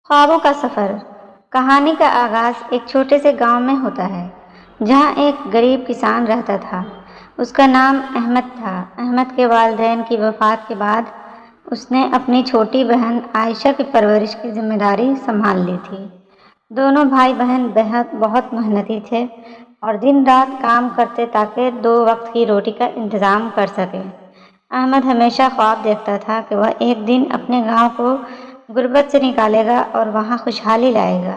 خوابوں کا سفر۔ کہانی کا آغاز ایک چھوٹے سے گاؤں میں ہوتا ہے جہاں ایک غریب کسان رہتا تھا۔ اس کا نام احمد تھا۔ احمد کے والدین کی وفات کے بعد اس نے اپنی چھوٹی بہن عائشہ کی پرورش کی ذمہ داری سنبھال لی تھی۔ دونوں بھائی بہن بہت محنتی تھے اور دن رات کام کرتے تاکہ 2 وقت کی روٹی کا انتظام کر سکیں۔ احمد ہمیشہ خواب دیکھتا تھا کہ وہ ایک دن اپنے گاؤں کو غربت سے نکالے گا اور وہاں خوشحالی لائے گا۔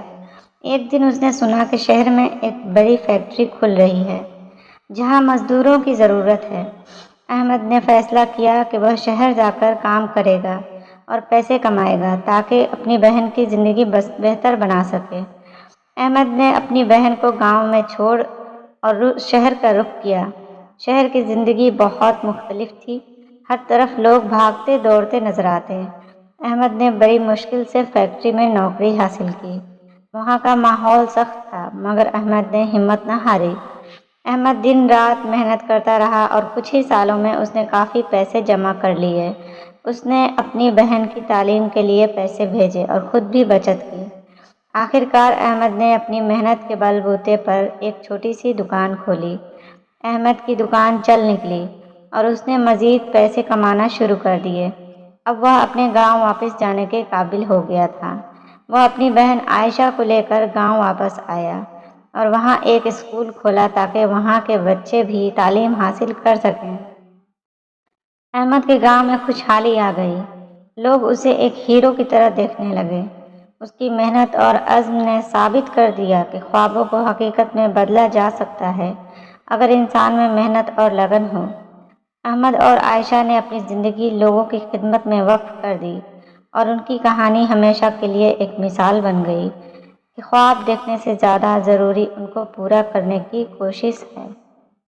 ایک دن اس نے سنا کہ شہر میں ایک بڑی فیکٹری کھل رہی ہے جہاں مزدوروں کی ضرورت ہے۔ احمد نے فیصلہ کیا کہ وہ شہر جا کر کام کرے گا اور پیسے کمائے گا تاکہ اپنی بہن کی زندگی بہتر بنا سکے۔ احمد نے اپنی بہن کو گاؤں میں چھوڑ اور شہر کا رخ کیا۔ شہر کی زندگی بہت مختلف تھی۔ ہر طرف لوگ بھاگتے دوڑتے نظر آتے۔ احمد نے بڑی مشکل سے فیکٹری میں نوکری حاصل کی۔ وہاں کا ماحول سخت تھا مگر احمد نے ہمت نہ ہاری۔ احمد دن رات محنت کرتا رہا اور کچھ ہی سالوں میں اس نے کافی پیسے جمع کر لیے۔ اس نے اپنی بہن کی تعلیم کے لیے پیسے بھیجے اور خود بھی بچت کی۔ آخر کار احمد نے اپنی محنت کے بل بوتے پر ایک چھوٹی سی دکان کھولی۔ احمد کی دکان چل نکلی اور اس نے مزید پیسے کمانا شروع کر دیے۔ اب وہ اپنے گاؤں واپس جانے کے قابل ہو گیا تھا۔ وہ اپنی بہن عائشہ کو لے کر گاؤں واپس آیا اور وہاں ایک اسکول کھولا تاکہ وہاں کے بچے بھی تعلیم حاصل کر سکیں۔ احمد کے گاؤں میں خوشحالی آ گئی۔ لوگ اسے ایک ہیرو کی طرح دیکھنے لگے۔ اس کی محنت اور عزم نے ثابت کر دیا کہ خوابوں کو حقیقت میں بدلا جا سکتا ہے اگر انسان میں محنت اور لگن ہو۔ احمد اور عائشہ نے اپنی زندگی لوگوں کی خدمت میں وقف کر دی اور ان کی کہانی ہمیشہ کے لیے ایک مثال بن گئی کہ خواب دیکھنے سے زیادہ ضروری ان کو پورا کرنے کی کوشش ہے۔